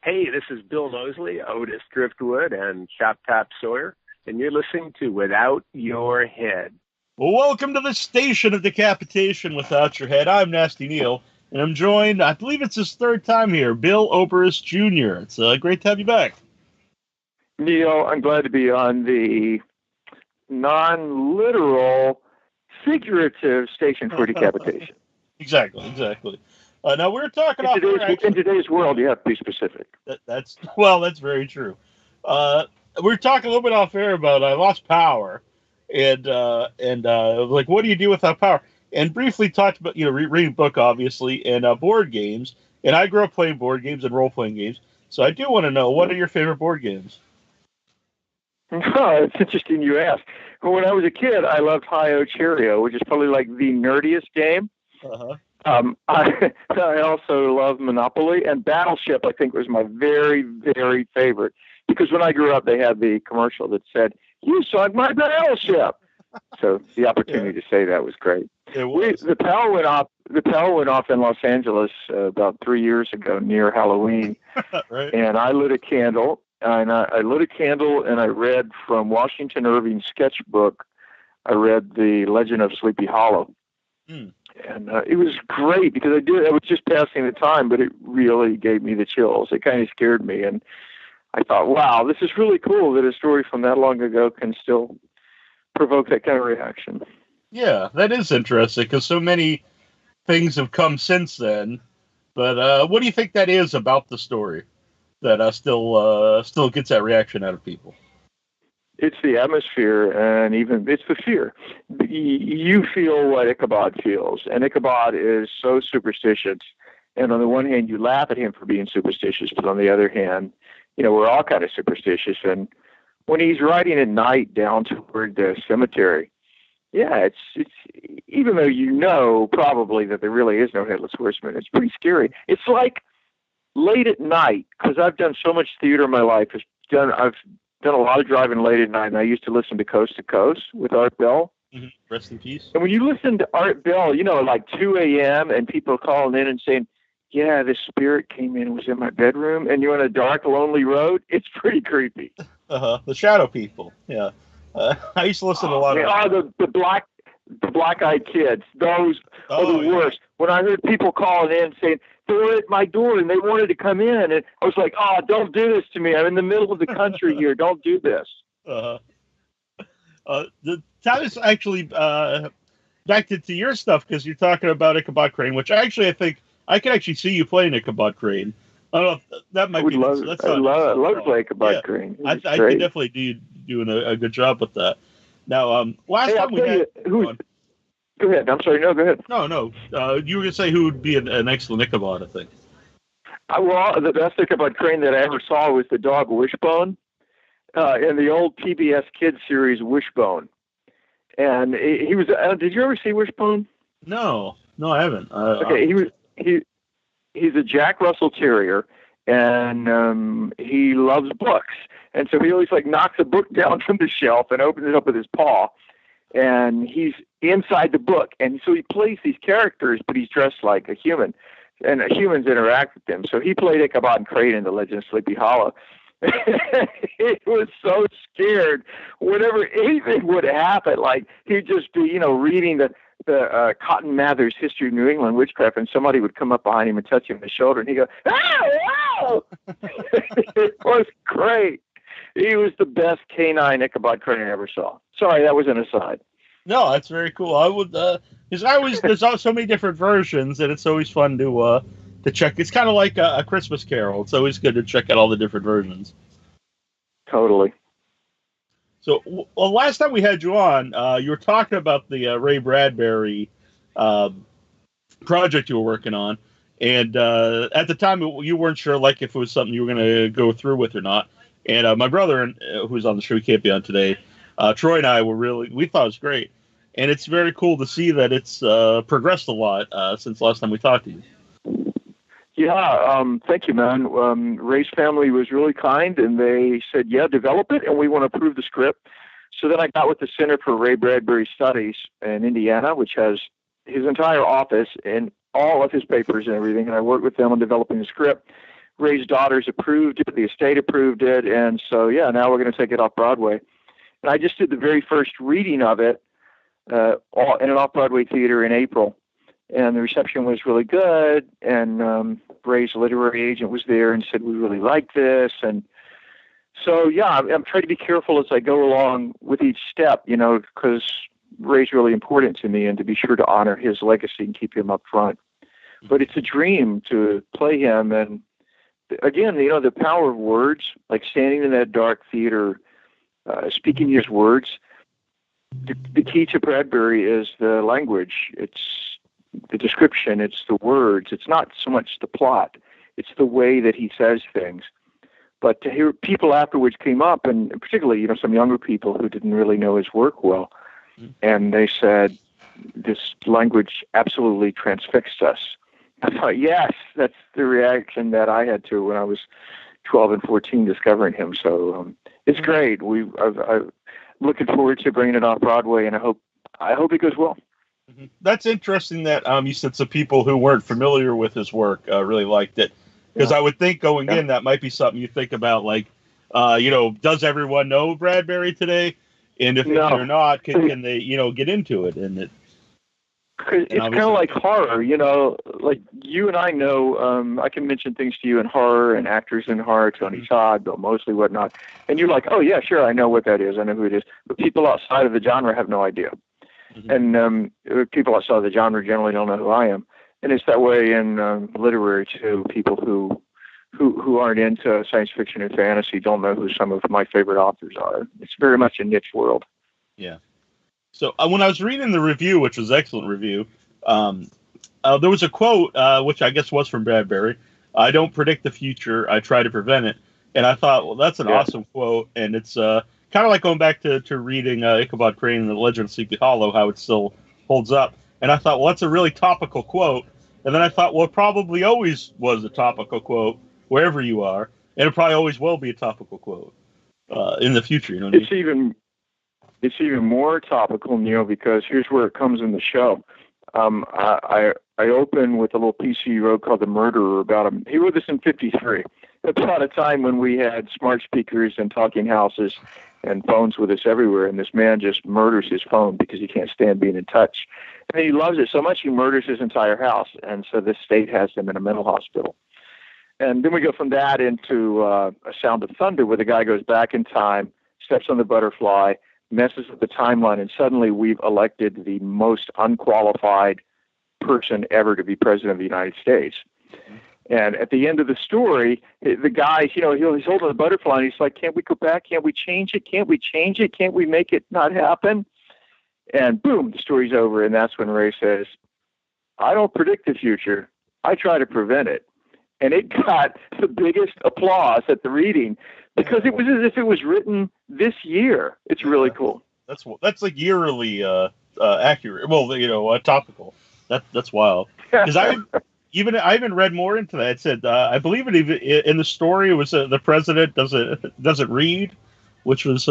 Hey, this is Bill Mosley, Otis Driftwood, and Chop Top Sawyer, and you're listening to Without Your Head. Well, welcome to the station of decapitation without your head. I'm Nasty Neil, and I'm joined, I believe it's his third time here, Bill Oberst Jr. It's great to have you back. Neil, I'm glad to be on the non-literal, figurative station for decapitation. Exactly. Now, we're talking in today's world, you have to be specific. That's very true. We're talking a little bit off air about I lost power, and like, what do you do without power? And briefly talked about, reading a book, obviously, and board games. And I grew up playing board games and role-playing games, so I do want to know, what are your favorite board games? Oh, it's interesting you ask. When I was a kid, I loved Hi-Yo Cheerio, which is probably like the nerdiest game. Uh-huh. I also love Monopoly, and Battleship, I think, was my very, very favorite. Because when I grew up, they had the commercial that said, "You sunk my battleship." So the opportunity to say that was great. The power went off. The power went off in Los Angeles about 3 years ago near Halloween, right. And I lit a candle. And I lit a candle, and I read from Washington Irving's sketchbook. I read The Legend of Sleepy Hollow. Mm. And it was great because I was just passing the time, but it really gave me the chills. It kind of scared me. And I thought, wow, this is really cool that a story from that long ago can still provoke that kind of reaction. Yeah, that is interesting because so many things have come since then. But what do you think that is about the story that still gets that reaction out of people? It's the atmosphere, and even it's the fear. You feel what Ichabod feels, and Ichabod is so superstitious. And on the one hand, you laugh at him for being superstitious, but on the other hand, we're all kind of superstitious. And when he's riding at night down toward the cemetery, yeah, it's even though probably that there really is no headless horseman, it's pretty scary. It's like late at night, because I've done so much theater in my life. I've done a lot of driving late at night, and I used to listen to Coast with Art Bell. Mm-hmm. Rest in peace. And when you listen to Art Bell, like 2 a.m. and people calling in and saying, "Yeah, this spirit came in and was in my bedroom," and you're on a dark, lonely road, it's pretty creepy. The shadow people. Yeah. I used to listen to a lot of the black-eyed kids. Those are the worst. When I heard people calling in saying, "They were at my door and they wanted to come in," and I was like, "Oh, don't do this to me. I'm in the middle of the country here. Don't do this." That is actually back to your stuff, because you're talking about Ichabod Crane, which I think I can actually see you playing Ichabod Crane. I don't know if that might be. I love to play Ichabod Crane. I can definitely doing a good job with that. Now, last time we had. Go ahead. I'm sorry. No, go ahead. No. You were going to say who would be an excellent Ichabod, I think. Well, the best Ichabod Crane that I ever saw was the dog Wishbone in the old PBS Kids series Wishbone. And he was. Did you ever see Wishbone? No, I haven't. Okay, he's a Jack Russell Terrier, and he loves books. And so he always knocks a book down from the shelf and opens it up with his paw. And he's inside the book. And so he plays these characters, but he's dressed like a human. And humans interact with him. So he played Ichabod Crane in The Legend of Sleepy Hollow. He was so scared whenever anything would happen. Like, he'd just be, reading the Cotton Mather's History of New England Witchcraft, and somebody would come up behind him and touch him on the shoulder, and he'd go, "Oh!" It was great. He was the best canine Ichabod Crane I ever saw. Sorry, that was an aside. No, that's very cool. I would, because there's so many different versions, and it's always fun to check. It's kind of like a Christmas Carol. It's always good to check out all the different versions. Totally. So, last time we had you on, you were talking about the Ray Bradbury project you were working on, and at the time you weren't sure if it was something you were going to go through with or not. And my brother, who's on the show, he can't be on today, Troy and I we thought it was great. And it's very cool to see that it's progressed a lot since last time we talked to you. Yeah, thank you, man. Ray's family was really kind, and they said, "Yeah, develop it, and we want to approve the script." So then I got with the Center for Ray Bradbury Studies in Indiana, which has his entire office and all of his papers and everything, and I worked with them on developing the script. Ray's daughters approved it, the estate approved it, and so yeah, now we're going to take it off Broadway. And I just did the very first reading of it in an off-Broadway theater in April, and the reception was really good. And Ray's literary agent was there and said, "We really like this." And so yeah, I'm trying to be careful as I go along with each step, because Ray's really important to me, and to be sure to honor his legacy and keep him up front. But it's a dream to play him, and again, the power of words, like standing in that dark theater, speaking his words. The key to Bradbury is the language. It's the description. It's the words. It's not so much the plot. It's the way that he says things. But to hear people afterwards came up, and particularly, some younger people who didn't really know his work well, and they said, "This language absolutely transfixed us." I thought, yes, that's the reaction that I had to when I was 12 and 14 discovering him. So it's great. I'm looking forward to bringing it off Broadway, and I hope it goes well. That's interesting that you said some people who weren't familiar with his work really liked it. Because I would think going in, that might be something you think about, like, does everyone know Bradbury today? And if they're not, can they, get into it? And it's kind of like horror, like you and I know, I can mention things to you in horror and actors in horror, Tony Todd, Bill Moseley, whatnot. And you're like, oh yeah, sure, I know what that is. I know who it is. But people outside of the genre have no idea. And people outside of the genre generally don't know who I am. And it's that way in literary too. People who aren't into science fiction and fantasy don't know who some of my favorite authors are. It's very much a niche world. Yeah. So when I was reading the review, which was an excellent review, there was a quote, which I guess was from Bradbury. "I don't predict the future. I try to prevent it." And I thought, well, that's an awesome quote. And it's kind of like going back to reading Ichabod Crane and the Legend of Sleepy Hollow, how it still holds up. And I thought, well, that's a really topical quote. And then I thought, well, it probably always was a topical quote wherever you are. And it probably always will be a topical quote in the future. You know what I mean? It's even more topical, Neil, because here's where it comes in the show. I open with a little piece he wrote called "The Murderer" about him. He wrote this in '53. About a time when we had smart speakers and talking houses and phones with us everywhere, and this man just murders his phone because he can't stand being in touch. And he loves it so much he murders his entire house, and so this state has him in a mental hospital. And then we go from that into A Sound of Thunder, where the guy goes back in time, steps on the butterfly, messes with the timeline, and suddenly we've elected the most unqualified person ever to be president of the United States. And at the end of the story, the guy, he's holding the butterfly, and he's like, "Can't we go back? Can't we change it? Can't we change it? Can't we make it not happen?" And boom, the story's over. And that's when Ray says, "I don't predict the future. I try to prevent it." And it got the biggest applause at the reading because it was as if it was written this year. It's really cool. That's like eerily accurate. Well, topical. That's wild. Because I even read more into that. It said I believe it even in the story it was the president doesn't read, which was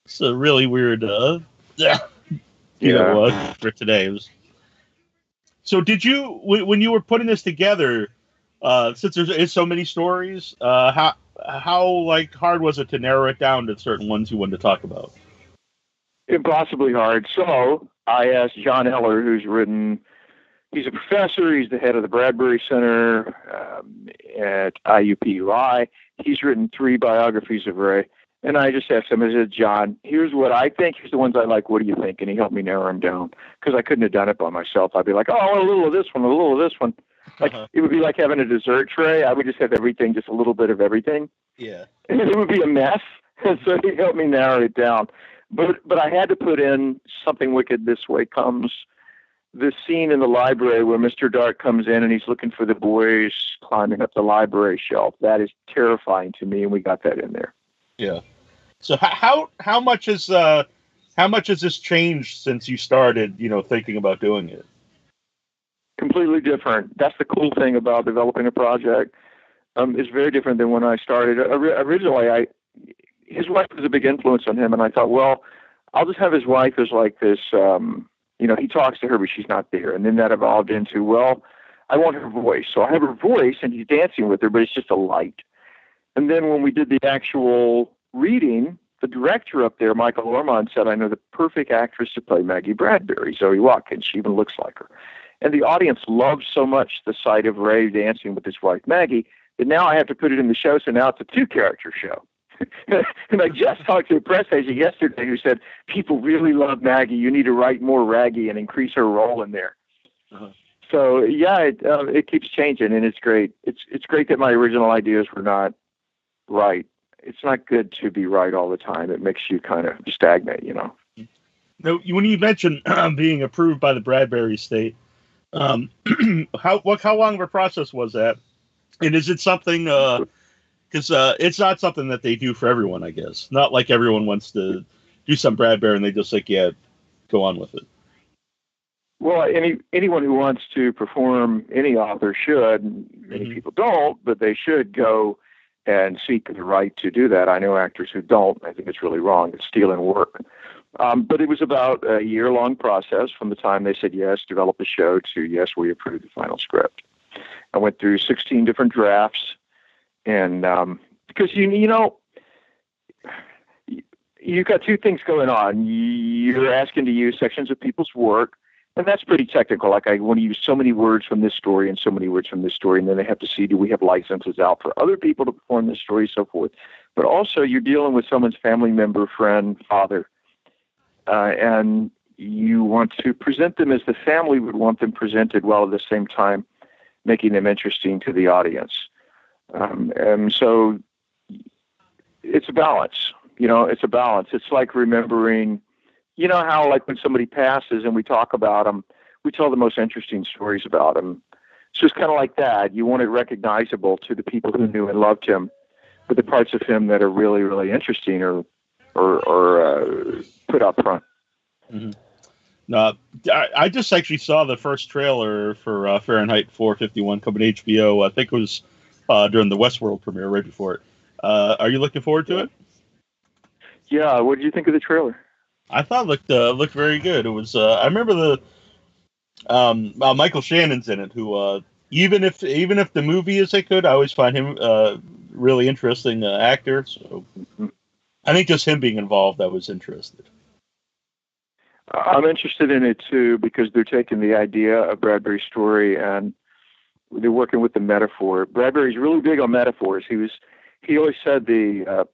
it's a really weird for today. It was. So did you when you were putting this together? Since there's so many stories, how hard was it to narrow it down to certain ones you wanted to talk about? Impossibly hard. So I asked John Eller, he's a professor, he's the head of the Bradbury Center at IUPUI. He's written 3 biographies of Ray. And I just asked him, I said, "John, here's what I think. Here's the ones I like. What do you think?" And he helped me narrow them down because I couldn't have done it by myself. I'd be like, "Oh, I want a little of this one, a little of this one." Like it would be like having a dessert tray. I would just have everything, just a little bit of everything. Yeah. And it would be a mess. And so he helped me narrow it down. But I had to put in Something Wicked This Way Comes. This scene in the library where Mr. Dark comes in and he's looking for the boys climbing up the library shelf. That is terrifying to me, and we got that in there. Yeah. So how much has this changed since you started, thinking about doing it? Completely different. That's the cool thing about developing a project. It's very different than when I started. Originally, his wife was a big influence on him, and I thought, well, I'll just have his wife as like this. He talks to her, but she's not there. And then that evolved into, well, I want her voice. So I have her voice, and he's dancing with her, but it's just a light. And then when we did the actual reading, the director up there, Michael Ormond, said, I know the perfect actress to play Maggie Bradbury, Zoe Watkins. She even looks like her. And the audience loved so much the sight of Ray dancing with his wife, Maggie, that now I have to put it in the show, so now it's a two-character show. And I just talked to a press agent yesterday who said, people really love Maggie. You need to write more Raggy and increase her role in there. Uh-huh. So, yeah, it keeps changing, and it's great. It's great that my original ideas were not right. It's not good to be right all the time. It makes you kind of stagnate, you know. Now, when you mentioned being approved by the Bradbury estate, how long of a process was that? And is it something, because it's not something that they do for everyone, I guess. Not like everyone wants to do some Bradbury and they just like, yeah, go on with it. Well, anyone who wants to perform any author should. Many people don't, but they should go and seek the right to do that. I know actors who don't. I think it's really wrong. It's stealing work. But it was about a year-long process from the time they said yes, develop the show, to yes, we approve the final script. I went through 16 different drafts, and because you know, you've got two things going on. You're asking to use sections of people's work, and that's pretty technical. Like, I want to use so many words from this story and so many words from this story, and then they have to see, do we have licenses out for other people to perform this story, so forth. But also, you're dealing with someone's family member, friend, father, and you want to present them as the family would want them presented, while at the same time making them interesting to the audience. And so it's a balance. You know, it's a balance. It's like remembering, you know how, like, when somebody passes and we talk about them, we tell the most interesting stories about them. It's just kind of like that. You want it recognizable to the people who knew and loved him, but the parts of him that are really, really interesting or put up front. Mm-hmm. No, I just actually saw the first trailer for Fahrenheit 451 coming to HBO. I think it was during the Westworld premiere, right before it. Are you looking forward to it? Yeah. What did you think of the trailer? I thought it looked very good. It was. I remember the Michael Shannon's in it, who even if the movie is good, I always find him really interesting actor. So I think just him being involved, I was interested. I'm interested in it too, because they're taking the idea of Bradbury's story and they're working with the metaphor. Bradbury's really big on metaphors. He always said the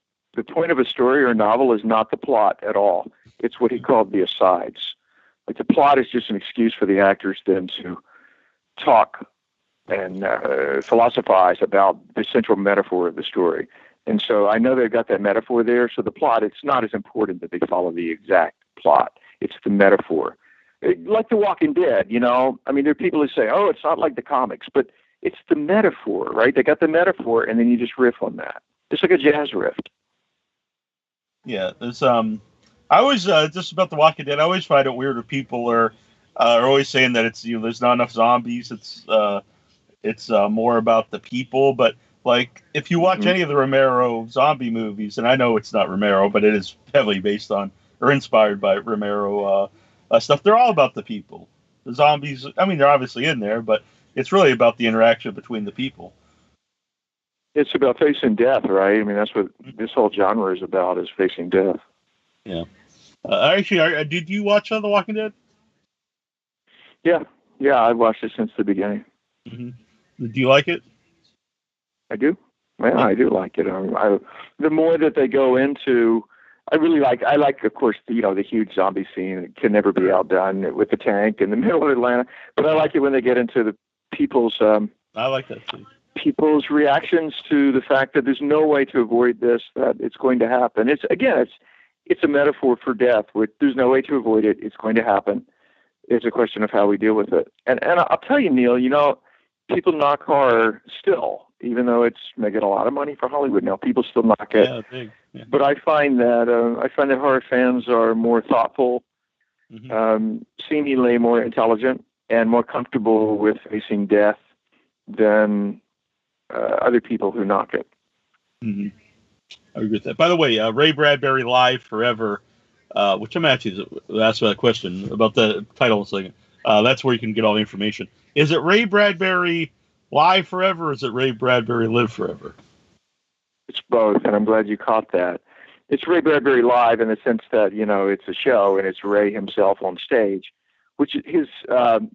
point of a story or a novel is not the plot at all. It's what he called the asides. Like, the plot is just an excuse for the actors then to talk and philosophize about the central metaphor of the story. And so I know they've got that metaphor there. So the plot, it's not as important that they follow the exact plot. It's the metaphor. Like The Walking Dead, you know? I mean, there are people who say, oh, it's not like the comics, but it's the metaphor, right? They got the metaphor, and then you just riff on that. It's like a jazz riff. Yeah, there's I always just about The Walking Dead. I always find it weird when people are always saying that it's, you know, there's not enough zombies. It's more about the people. But like, if you watch any of the Romero zombie movies, and I know it's not Romero, but it is heavily based on or inspired by Romero stuff. They're all about the people. The zombies, I mean, they're obviously in there, but it's really about the interaction between the people. It's about facing death, right? I mean, that's what this whole genre is about, is facing death. Yeah. Actually, did you watch The Walking Dead? Yeah, I've watched it since the beginning. Mm-hmm. Do you like it? I do. Yeah, I do like it. The more that they go into, I like, of course, you know, the huge zombie scene. It can never be outdone with the tank in the middle of Atlanta. But I like it when they get into the people's. I like that too. People's reactions to the fact that there's no way to avoid this, that it's going to happen. It's a metaphor for death. There's no way to avoid it. It's going to happen. It's a question of how we deal with it. And I'll tell you, Neil, you know, people knock horror still, even though it's making a lot of money for Hollywood now. People still knock it. Yeah, big. Yeah. But I find that horror fans are more thoughtful, seemingly more intelligent, and more comfortable with facing death than other people who knock it. Mm-hmm. I agree with that. By the way, Ray Bradbury Live Forever, which I'm actually asked a question about the title in a second. That's where you can get all the information. Is it Ray Bradbury live forever, or is it Ray Bradbury live forever? It's both, and I'm glad you caught that. It's Ray Bradbury live in the sense that, it's a show and it's Ray himself on stage, which his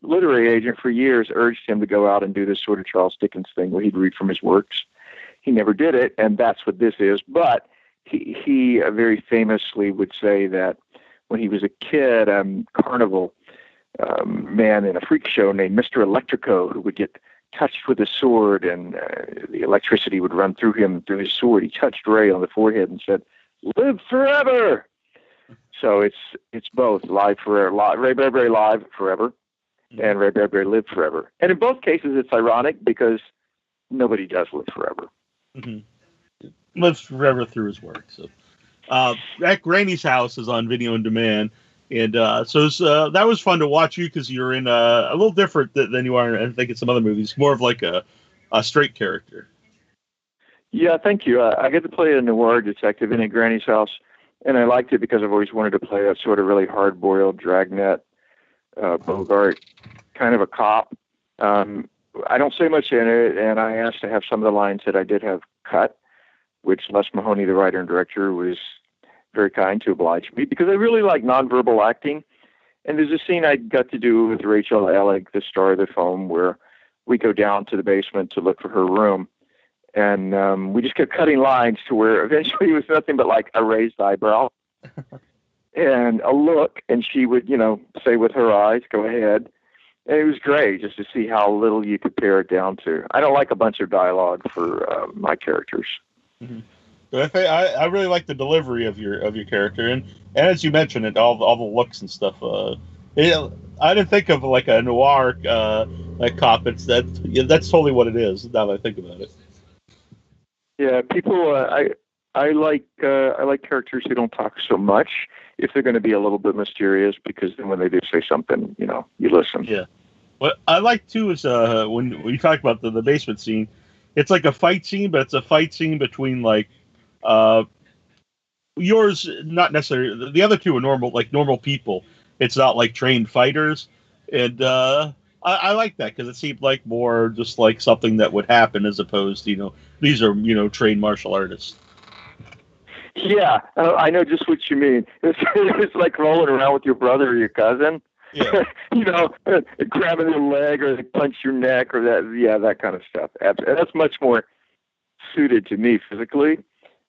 literary agent for years urged him to go out and do this sort of Charles Dickens thing where he'd read from his works. He never did it, and that's what this is. But he very famously would say that when he was a kid, carnival man in a freak show named Mr. Electrico, who would get touched with a sword, and the electricity would run through him, through his sword. He touched Ray on the forehead and said, "Live forever." So it's both live forever, Ray Bradbury live forever, and Ray Bradbury live forever. And in both cases, it's ironic because nobody does live forever. Mm-hmm. Lives forever through his work. So, at Granny's House is on video on demand. And so that was fun to watch you because you're in a little different than you are, I think, in some other movies. More of like a straight character. Yeah, thank you. I get to play a noir detective in a Granny's House, and I liked it because I've always wanted to play a sort of really hard-boiled, dragnet, Bogart kind of a cop. I don't say much in it, and I asked to have some of the lines that I did have cut, which Les Mahoney, the writer and director, was very kind to oblige me because I really like nonverbal acting. And there's a scene I got to do with Rachel Alec, the star of the film, where we go down to the basement to look for her room. And we just kept cutting lines to where eventually it was nothing but like a raised eyebrow and a look. And she would, say with her eyes, "Go ahead." And it was great just to see how little you could pare it down to. I don't like a bunch of dialogue for my characters. Mm-hmm. I really like the delivery of your character, and as you mentioned it, all the looks and stuff. I didn't think of like a noir like cop. That's totally what it is. Now that I think about it. Yeah, people. I like characters who don't talk so much if they're going to be a little bit mysterious, because then when they do say something, you listen. Yeah. What I like too is when you talk about the basement scene, it's like a fight scene, but it's a fight scene between like. Yours, not necessarily. The other two are normal people. It's not like trained fighters, and I like that because it seemed like more just like something that would happen as opposed to these are trained martial artists. Yeah, I know just what you mean. It's like rolling around with your brother or your cousin. Yeah. Grabbing their leg or they punch your neck or that. Yeah, that kind of stuff. And that's much more suited to me physically.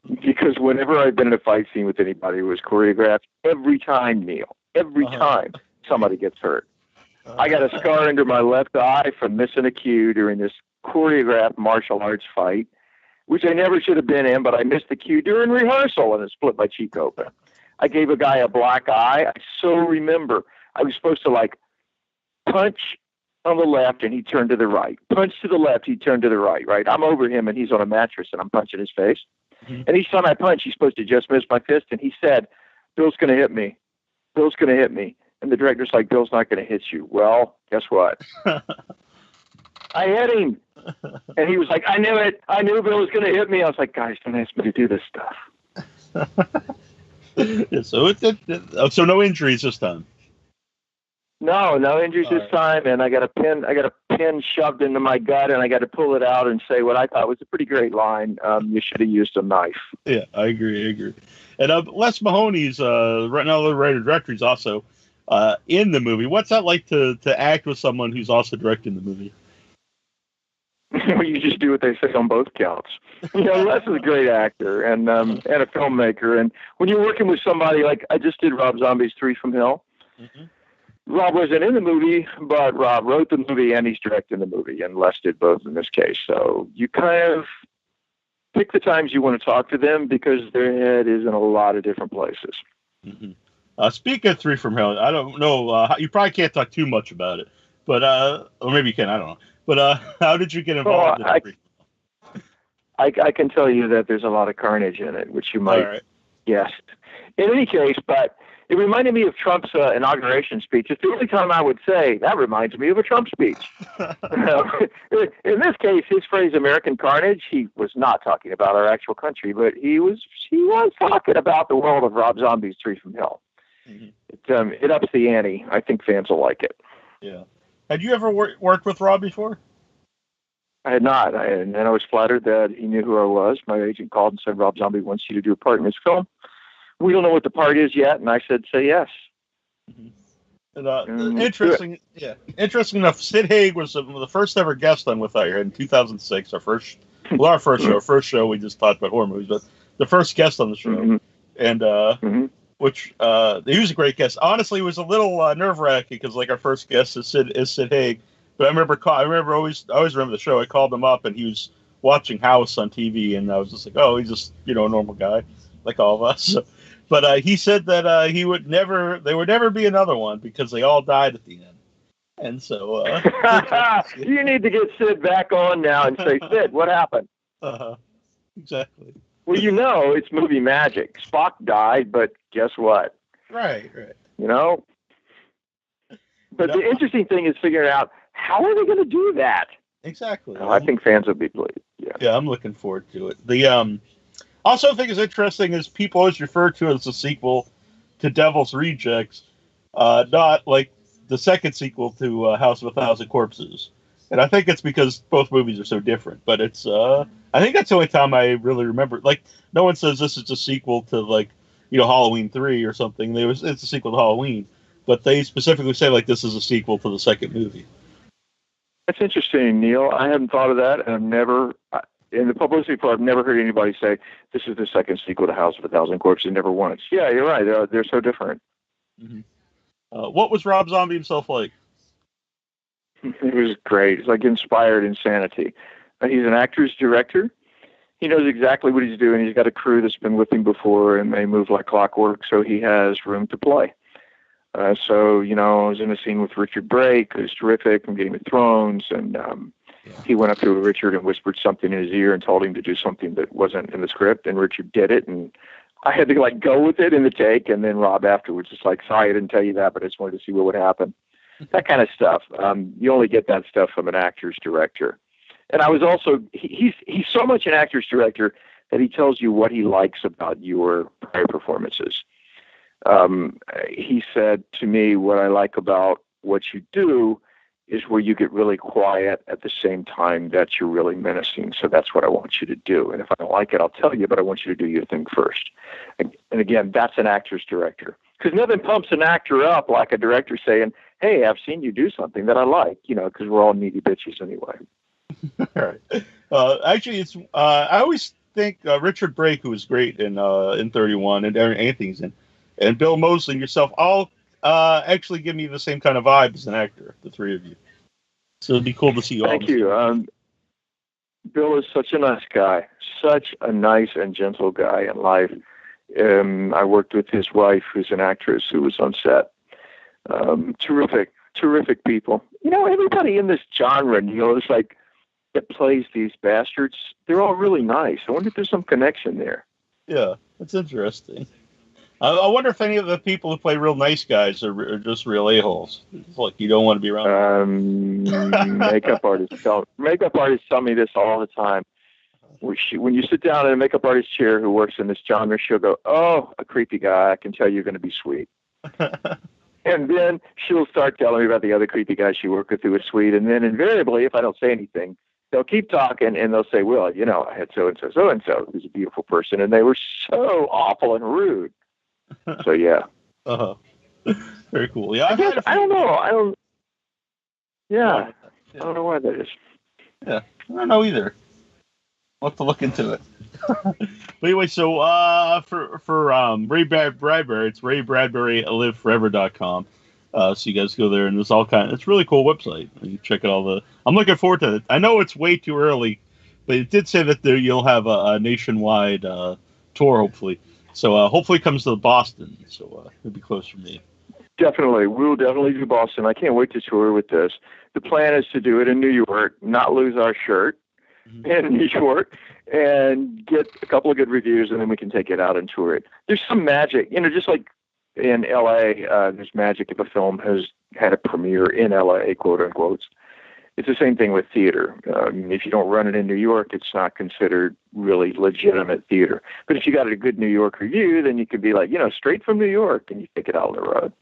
Because whenever I've been in a fight scene with anybody who was choreographed, every time, Neil, somebody gets hurt. I got a scar under my left eye from missing a cue during this choreographed martial arts fight, which I never should have been in, but I missed the cue during rehearsal and it split my cheek open. I gave a guy a black eye. I so remember I was supposed to punch on the left and he turned to the right. Punch to the left, he turned to the right, right? I'm over him and he's on a mattress and I'm punching his face. Mm-hmm. And each time I punch, he's supposed to just miss my fist. And he said, "Bill's going to hit me. Bill's going to hit me." And the director's like, "Bill's not going to hit you." Well, guess what? I hit him. And he was like, "I knew it. I knew Bill was going to hit me." I was like, "Guys, don't ask me to do this stuff." Yeah, so no injuries this time. No injuries this time, and I got a pin shoved into my gut, and I got to pull it out and say what I thought was a pretty great line. You should have used a knife. Yeah, I agree. And Les Mahoney's right now the writer-director is also in the movie. What's that like to act with someone who's also directing the movie? You just do what they say on both counts. Les is a great actor and a filmmaker, and when you're working with somebody like I just did Rob Zombie's Three from Hell. Mm-hmm. Rob wasn't in the movie, but Rob wrote the movie and he's directing the movie, and Les did both in this case. So you kind of pick the times you want to talk to them because their head is in a lot of different places. Mm-hmm. Speaking of Three from Hell, I don't know. You probably can't talk too much about it, but or maybe you can. I don't know. But how did you get involved in it? I can tell you that there's a lot of carnage in it, which you might guess. In any case, but it reminded me of Trump's inauguration speech. It's the only time I would say that reminds me of a Trump speech. In this case, his phrase "American carnage," he was not talking about our actual country, but he was talking about the world of Rob Zombie's Three from Hell. Mm-hmm. It ups the ante. I think fans will like it. Yeah. Had you ever worked with Rob before? I had not. And I was flattered that he knew who I was. My agent called and said, Rob Zombie wants you to do a part in his film. We don't know what the part is yet. And I said, say yes. Mm-hmm. And, interesting enough, Sid Haig was the first ever guest on Without Your Head in 2006. Our first show we just talked about horror movies, but the first guest on the show. Mm-hmm. And which he was a great guest. Honestly, it was a little nerve-wracking because like our first guest is Sid Haig. But I remember always remember the show. I called him up and he was watching House on TV, and I was just like, oh, he's just a normal guy like all of us. So, but he said that there would never be another one because they all died at the end. And so you need to get Sid back on now and say, Sid, what happened? Exactly. Well, it's movie magic. Spock died, but guess what? Right. But the interesting thing is figuring out how are they going to do that? Exactly. I think fans will be pleased. Yeah, I'm looking forward to it. The also think is interesting is people always refer to it as a sequel to Devil's Rejects, not like the second sequel to House of a Thousand Corpses. And I think it's because both movies are so different. But it's I think that's the only time I really remember. Like, no one says this is a sequel to like Halloween 3 or something. It's a sequel to Halloween, but they specifically say like this is a sequel to the second movie. That's interesting, Neil. I hadn't thought of that, and I've never, in the publicity part, I've never heard anybody say this is the second sequel to House of a Thousand Corpses. Never once. Yeah, you're right. They're so different. Mm-hmm. What was Rob Zombie himself like? It was great. It's like inspired insanity. He's an actor's director. He knows exactly what he's doing. He's got a crew that's been with him before, and they move like clockwork, so he has room to play. So, I was in a scene with Richard Brake, who's terrific from Game of Thrones, and he went up to Richard and whispered something in his ear and told him to do something that wasn't in the script, and Richard did it, and I had to go with it in the take, and then Rob afterwards was like, sorry, I didn't tell you that, but I just wanted to see what would happen. That kind of stuff. You only get that stuff from an actor's director. And I was also, he's so much an actor's director that he tells you what he likes about your prior performances. He said to me, what I like about what you do is where you get really quiet at the same time that you're really menacing. So that's what I want you to do. And if I don't like it, I'll tell you, but I want you to do your thing first. And again, that's an actor's director. Because nothing pumps an actor up like a director saying, hey, I've seen you do something that I like, because we're all needy bitches anyway. All right. Actually, it's I always think Richard Brake, who was great in 31, and Anthony's in, and Bill Moseley and yourself all actually give me the same kind of vibe as an actor, the three of you. So it'd be cool to see you all. Thank you. Bill is such a nice guy, such a nice and gentle guy in life. I worked with his wife, who's an actress, who was on set. Terrific people. Everybody in this genre, it's like that plays these bastards. They're all really nice. I wonder if there's some connection there. Yeah, that's interesting. I wonder if any of the people who play real nice guys are just real a-holes. It's like you don't want to be around. Makeup artists tell me this all the time. When you sit down in a makeup artist chair who works in this genre, she'll go, oh, a creepy guy. I can tell you're going to be sweet. And then she'll start telling me about the other creepy guy she worked with who was sweet. And then invariably, if I don't say anything, they'll keep talking and they'll say, well, I had so-and-so who's a beautiful person. And they were so awful and rude. So, yeah. Uh-huh. Very cool. Yeah, I don't know. I don't know why that is. Yeah, I don't know either. We'll have to look into it. But anyway, so for Ray Bradbury, it's Ray Bradbury liveforever.com. So you guys go there, and there's it's a really cool website. You check out I'm looking forward to it. I know it's way too early, but it did say that you'll have a nationwide tour, hopefully. So hopefully it comes to Boston. So it'll be close for me. Definitely. We'll definitely do Boston. I can't wait to tour with this. The plan is to do it in New York, not lose our shirt in New York, and get a couple of good reviews, and then we can take it out and tour it. There's some magic, just like in L.A., there's magic if a film has had a premiere in L.A., quote unquote. It's the same thing with theater. If you don't run it in New York, it's not considered really legitimate theater. But if you got a good New York review, then you could be like, straight from New York, and you take it out on the road.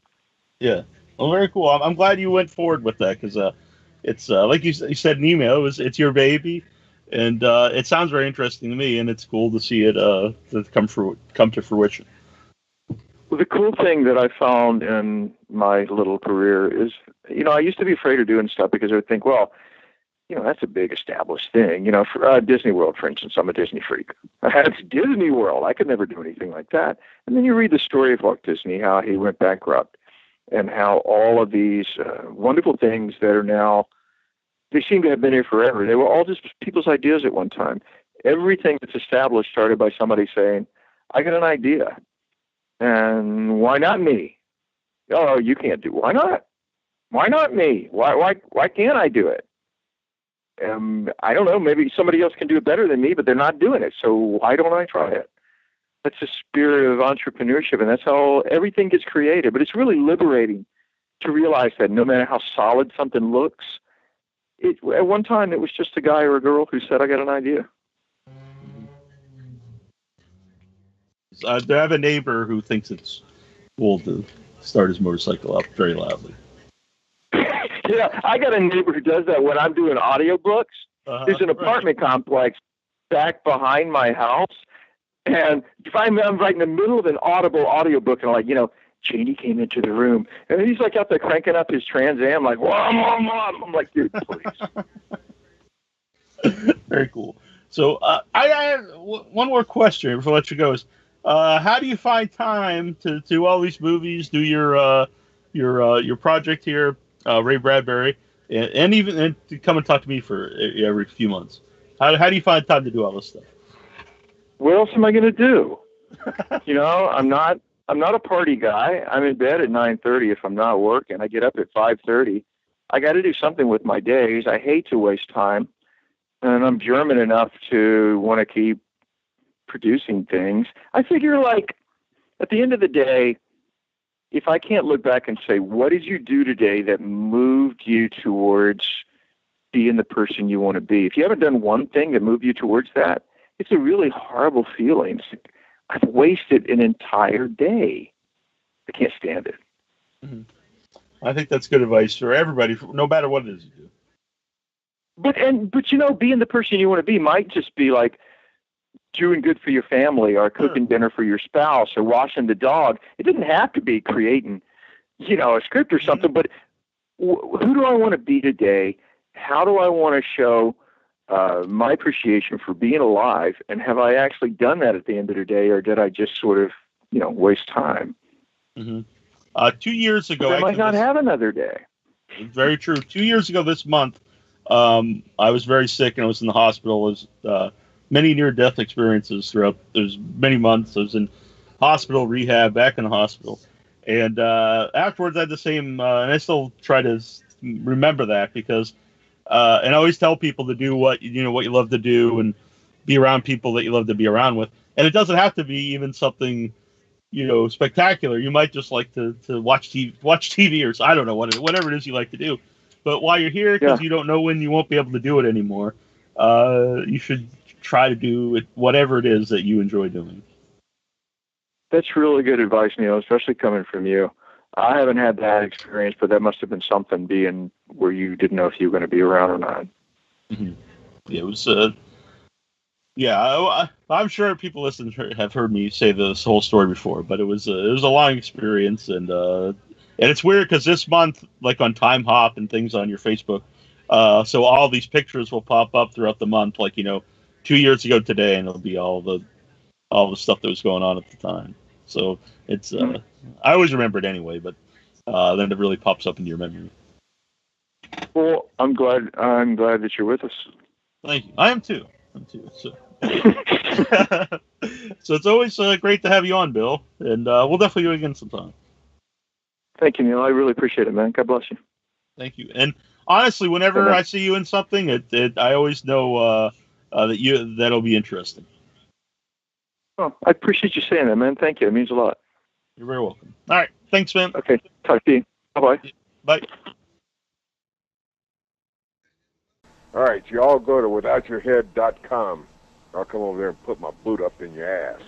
Yeah. Well, very cool. I'm glad you went forward with that because it's like you said in email. It's your baby, and it sounds very interesting to me, and it's cool to see it come to fruition. Well, the cool thing that I found in my little career is, I used to be afraid of doing stuff because I would think, well, that's a big established thing. For Disney World, for instance, I'm a Disney freak. It's Disney World. I could never do anything like that. And then you read the story of Walt Disney, how he went bankrupt, and how all of these wonderful things that are now, they seem to have been here forever. They were all just people's ideas at one time. Everything that's established started by somebody saying, I got an idea. And why not me? Oh, you can't do it. Why not? Why not me? Why can't I do it? I don't know. Maybe somebody else can do it better than me, but they're not doing it. So why don't I try it? That's the spirit of entrepreneurship, and that's how everything gets created. But it's really liberating to realize that no matter how solid something looks, at one time it was just a guy or a girl who said, I got an idea. I have a neighbor who thinks it's cool to start his motorcycle up very loudly. Yeah, I got a neighbor who does that when I'm doing audiobooks. There's an apartment complex back behind my house, and if I'm right in the middle of an Audible audiobook, and I'm like, Janie came into the room, and he's like out there cranking up his Trans Am, like, Mom. I'm like, dude, please. Very cool. So I have one more question before I let you go. Is how do you find time to do all these movies, do your project here, Ray Bradbury, and even to come and talk to me for every few months? How do you find time to do all this stuff? What else am I going to do? I'm not a party guy. I'm in bed at 9:30 if I'm not working. I get up at 5:30. I got to do something with my days. I hate to waste time, and I'm German enough to want to keep producing things. I figure, like, at the end of the day, if I can't look back and say, what did you do today that moved you towards being the person you want to be? If you haven't done one thing that moved you towards that, it's a really horrible feeling. It's like, I've wasted an entire day. I can't stand it. Mm-hmm. I think that's good advice for everybody, no matter what it is you do. But being the person you want to be might just be like doing good for your family, or cooking dinner for your spouse, or washing the dog. It doesn't have to be creating, a script or something. But who do I want to be today? How do I want to show my appreciation for being alive? And have I actually done that at the end of the day, or did I just sort of, waste time? Mm-hmm. 2 years ago, I might not have another day. Very true. 2 years ago this month, I was very sick and I was in the hospital. It was many near-death experiences throughout. There's many months. I was in hospital, rehab, back in the hospital, and afterwards I had the same. And I still try to remember that because, and I always tell people to do what you love to do and be around people that you love to be around with. And it doesn't have to be even something, spectacular. You might just like to watch TV, or I don't know whatever it is you like to do. But while you're here, because you don't know when you won't be able to do it anymore, you should try to do it, whatever it is that you enjoy doing. That's really good advice, Neil, especially coming from you. I haven't had that experience, but that must have been something, being where you didn't know if you were going to be around or not. Mm-hmm. It was, I'm sure people listening have heard me say this whole story before, but it was a long experience, and it's weird because this month, like on Time Hop and things on your Facebook, so all these pictures will pop up throughout the month, like 2 years ago today, and it'll be all the stuff that was going on at the time. So it's I always remember it anyway, but then it really pops up into your memory. Well, I'm glad that you're with us. Thank you. I am too. So, so it's always great to have you on, Bill, and we'll definitely do it again sometime. Thank you, Neil. I really appreciate it, man. God bless you. Thank you. And honestly, whenever I see you in something, I always know that'll be interesting. Oh, I appreciate you saying that, man. Thank you. It means a lot. You're very welcome. All right. Thanks, man. Okay. Talk to you. Bye-bye. Bye. All right. You all go to withoutyourhead.com. I'll come over there and put my boot up in your ass.